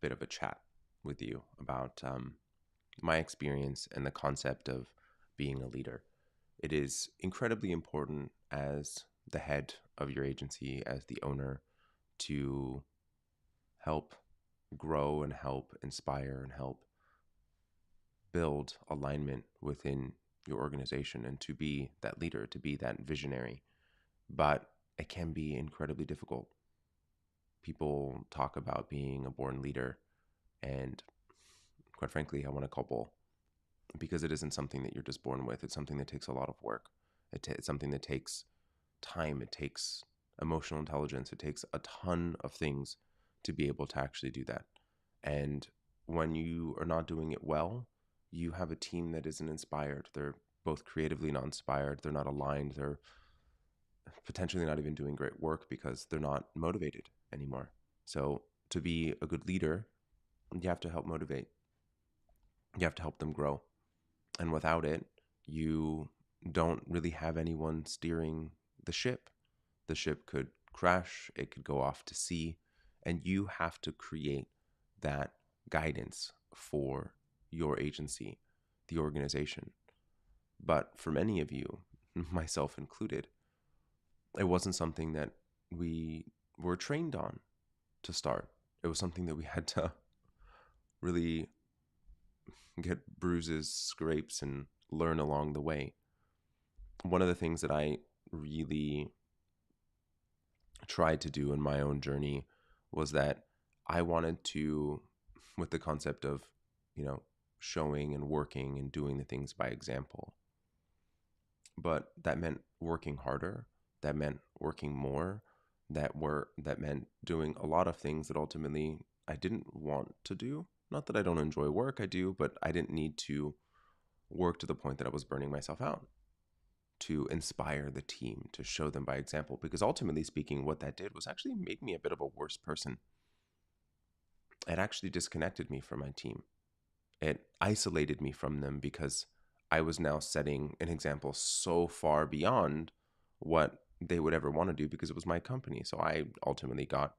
bit of a chat with you about my experience and the concept of being a leader. It is incredibly important as the head of your agency, as the owner, to help grow and help inspire and help build alignment within your organization and to be that leader, to be that visionary. But it can be incredibly difficult. People talk about being a born leader, and quite frankly, I want to call bull because it isn't something that you're just born with. It's something that takes a lot of work. It's something that takes time. It takes emotional intelligence. It takes a ton of things to be able to actually do that. And when you are not doing it well, you have a team that isn't inspired. They're both creatively not inspired. They're not aligned. They're potentially not even doing great work because they're not motivated anymore. So to be a good leader, you have to help motivate. You have to help them grow. And without it, you don't really have anyone steering the ship. The ship could crash, it could go off to sea, and you have to create that guidance for your agency, the organization. But for many of you, myself included, it wasn't something that we were trained on to start. It was something that we had to really get bruises, scrapes, and learn along the way. One of the things that I really tried to do in my own journey was that I wanted to, with the concept of, you know, showing and working and doing the things by example. But that meant working harder, that meant working more, that meant doing a lot of things that ultimately I didn't want to do. Not that I don't enjoy work, I do, but I didn't need to work to the point that I was burning myself out to inspire the team, to show them by example. Because ultimately speaking, what that did was actually made me a bit of a worse person. It actually disconnected me from my team. It isolated me from them because I was now setting an example so far beyond what they would ever want to do because it was my company. So I ultimately got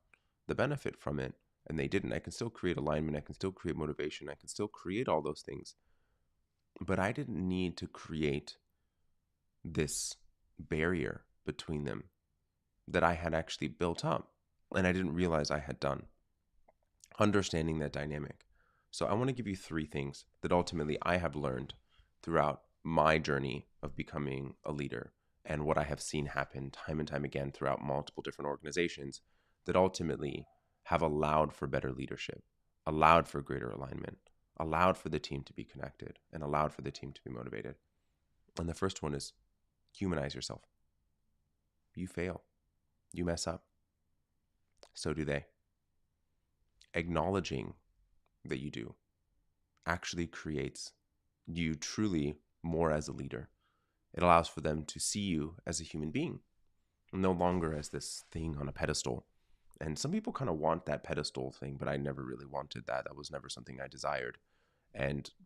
the benefit from it and they didn't. I can still create alignment, I can still create motivation, I can still create all those things. But I didn't need to create this barrier between them that I had actually built up and I didn't realize I had done. Understanding that dynamic. So I want to give you three things that ultimately I have learned throughout my journey of becoming a leader and what I have seen happen time and time again throughout multiple different organizations that ultimately have allowed for better leadership, allowed for greater alignment, allowed for the team to be connected, and allowed for the team to be motivated. And the first one is humanize yourself. You fail, you mess up. So do they. Acknowledging that you do actually creates you truly more as a leader. It allows for them to see you as a human being, no longer as this thing on a pedestal. And some people kind of want that pedestal thing, but I never really wanted that. That was never something I desired.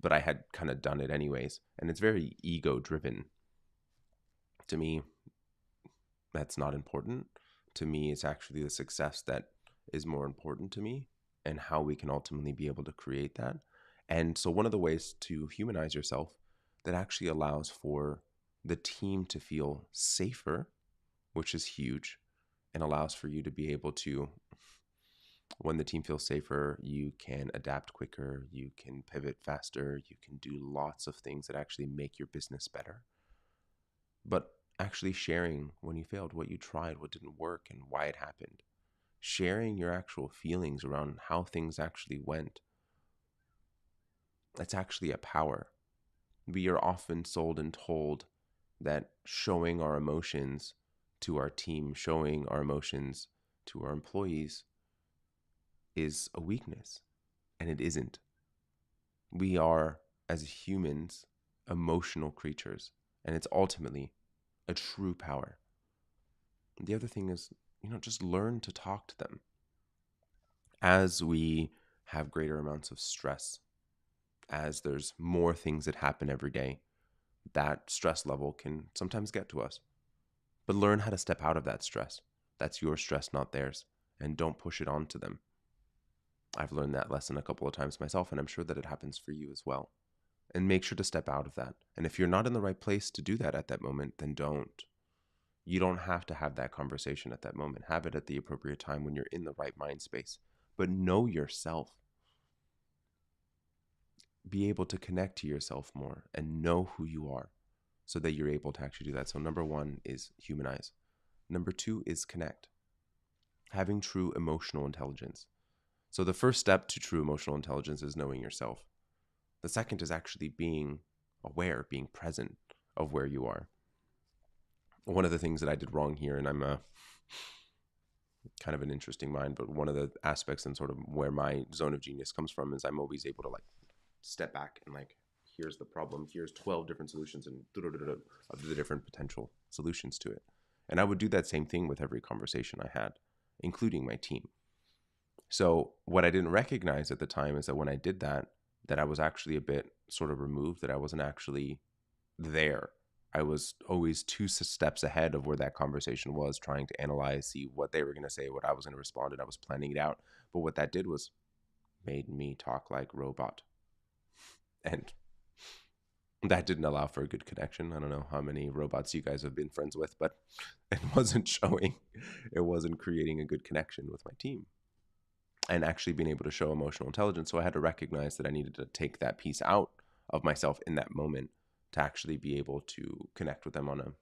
But I had kind of done it anyways. And it's very ego driven. To me, that's not important. To me, it's actually the success that is more important to me and how we can ultimately be able to create that. And so, one of the ways to humanize yourself that actually allows for the team to feel safer, which is huge, and allows for you to be able to, when the team feels safer, you can adapt quicker, you can pivot faster, you can do lots of things that actually make your business better. But actually sharing when you failed, what you tried, what didn't work, and why it happened. Sharing your actual feelings around how things actually went. That's actually a power. We are often sold and told that showing our emotions to our team, showing our emotions to our employees is a weakness, and it isn't. We are, as humans, emotional creatures, and it's ultimately a true power. The other thing is, just learn to talk to them. As we have greater amounts of stress, as there's more things that happen every day, that stress level can sometimes get to us. But learn how to step out of that stress. That's your stress, not theirs. And don't push it onto them. I've learned that lesson a couple of times myself, and I'm sure that it happens for you as well. And make sure to step out of that. And if you're not in the right place to do that at that moment, then don't. You don't have to have that conversation at that moment. Have it at the appropriate time when you're in the right mind space. But know yourself. Be able to connect to yourself more and know who you are so that you're able to actually do that. So, number one is humanize. Number two is connect, having true emotional intelligence. So, the first step to true emotional intelligence is knowing yourself. The second is actually being aware, being present of where you are. One of the things that I did wrong here, and I'm a kind of an interesting mind, but one of the aspects and sort of where my zone of genius comes from is I'm always able to like step back and like, here's the problem, here's 12 different solutions and of the different potential solutions to it. And I would do that same thing with every conversation I had, including my team. So what I didn't recognize at the time is that when I did that, that I was actually a bit sort of removed, that I wasn't actually there. I was always two steps ahead of where that conversation was, trying to analyze, see what they were going to say, what I was going to respond, and I was planning it out. But what that did was made me talk like robot. And that didn't allow for a good connection. I don't know how many robots you guys have been friends with, but it wasn't showing. It wasn't creating a good connection with my team and actually being able to show emotional intelligence. So I had to recognize that I needed to take that piece out of myself in that moment to actually be able to connect with them on a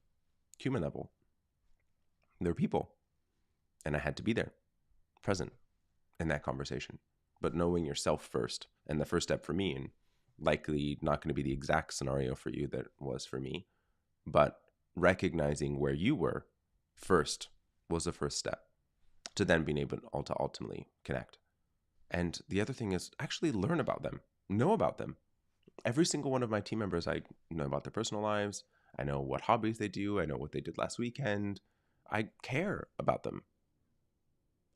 human level. They're people. And I had to be there, present in that conversation. But knowing yourself first, and the first step for me, and likely not going to be the exact scenario for you that was for me, but recognizing where you were first was the first step to then being able to ultimately connect. And the other thing is actually learn about them, know about them. Every single one of my team members, I know about their personal lives. I know what hobbies they do. I know what they did last weekend. I care about them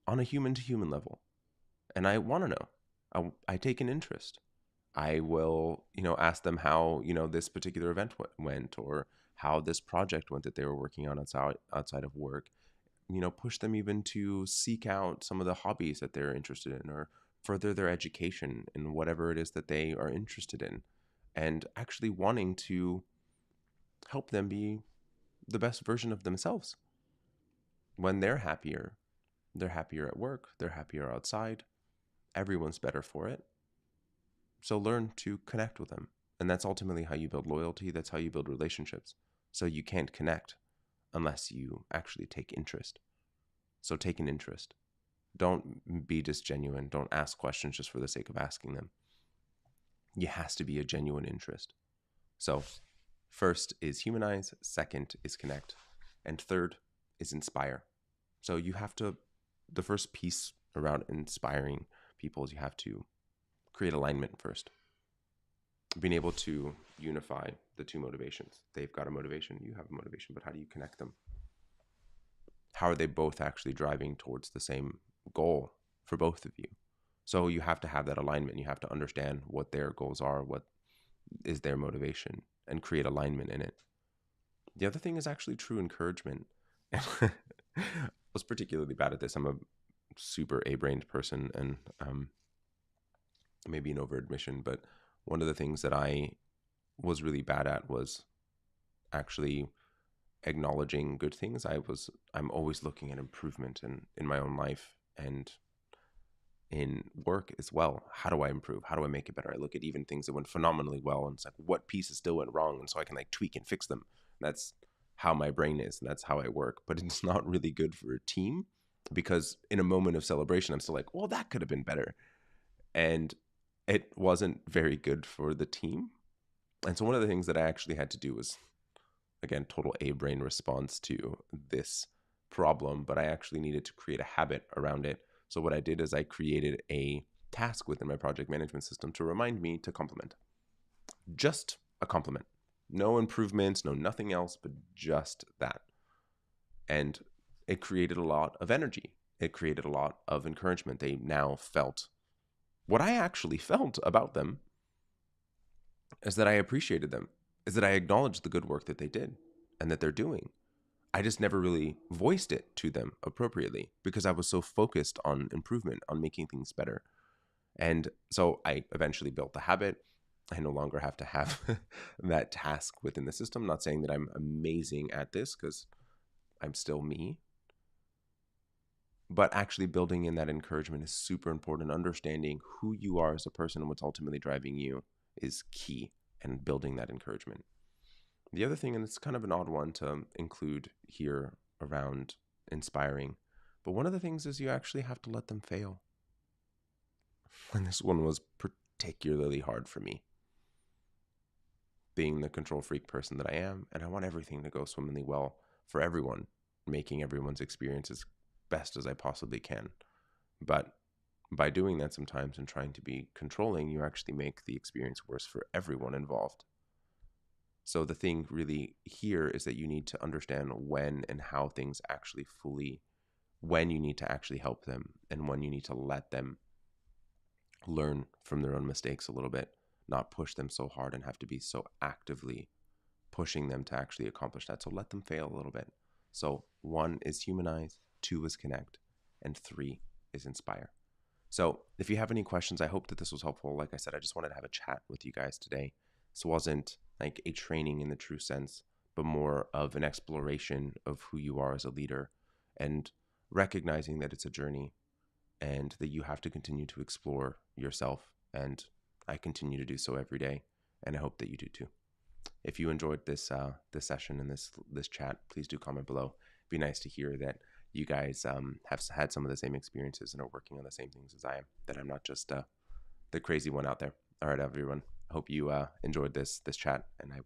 on a human to human level. And I want to know. I take an interest. I will, ask them how, this particular event went or how this project went that they were working on outside of work. Push them even to seek out some of the hobbies that they're interested in or further their education in whatever it is that they are interested in, and actually wanting to help them be the best version of themselves. When they're happier at work, they're happier outside, everyone's better for it. So learn to connect with them. And that's ultimately how you build loyalty. That's how you build relationships. So you can't connect unless you actually take interest. So take an interest. Don't be disgenuine. Don't ask questions just for the sake of asking them. It has to be a genuine interest. So first is humanize, second is connect, and third is inspire. So you have to, the first piece around inspiring people is you have to create alignment first. Being able to unify the two motivations. They've got a motivation, you have a motivation, but how do you connect them? How are they both actually driving towards the same goal for both of you? So you have to have that alignment. You have to understand what their goals are, what is their motivation, and create alignment in it. The other thing is actually true encouragement. I was particularly bad at this. I'm a super A-brained person, and maybe an over-admission, but one of the things that I was really bad at was actually acknowledging good things. I'm always looking at improvement in my own life and in work as well. How do I improve? How do I make it better? I look at even things that went phenomenally well and it's like, what pieces still went wrong? And so I can like tweak and fix them. That's how my brain is. And that's how I work. But it's not really good for a team because in a moment of celebration, I'm still like, well, that could have been better. And it wasn't very good for the team. And so one of the things that I actually had to do was, again, total A-brain response to this problem, but I actually needed to create a habit around it. So what I did is I created a task within my project management system to remind me to compliment. Just a compliment. No improvements, no nothing else, but just that. And it created a lot of energy. It created a lot of encouragement. They now felt what I actually felt about them is that I appreciated them, is that I acknowledged the good work that they did and that they're doing. I just never really voiced it to them appropriately because I was so focused on improvement, on making things better. And so I eventually built the habit. I no longer have to have that task within the system. Not saying that I'm amazing at this, because I'm still me, but actually building in that encouragement is super important. Understanding who you are as a person and what's ultimately driving you is key, and building that encouragement. The other thing, and it's kind of an odd one to include here around inspiring, but one of the things is you actually have to let them fail. And this one was particularly hard for me, being the control freak person that I am, and I want everything to go swimmingly well for everyone, making everyone's experience as best as I possibly can. But by doing that sometimes and trying to be controlling, you actually make the experience worse for everyone involved. So the thing really here is that you need to understand when and how things actually fully, when you need to actually help them and when you need to let them learn from their own mistakes a little bit, not push them so hard and have to be so actively pushing them to actually accomplish that. So let them fail a little bit. So 1 is humanize, 2 is connect, and 3 is inspire. So if you have any questions, I hope that this was helpful. Like I said, I just wanted to have a chat with you guys today. This wasn't like a training in the true sense, but more of an exploration of who you are as a leader, and recognizing that it's a journey and that you have to continue to explore yourself. And I continue to do so every day, and I hope that you do too. If you enjoyed this session and this chat, please do comment below. It'd be nice to hear that you guys have had some of the same experiences and are working on the same things as I am. That I'm not just the crazy one out there. All right, everyone. I hope you enjoyed this chat, and I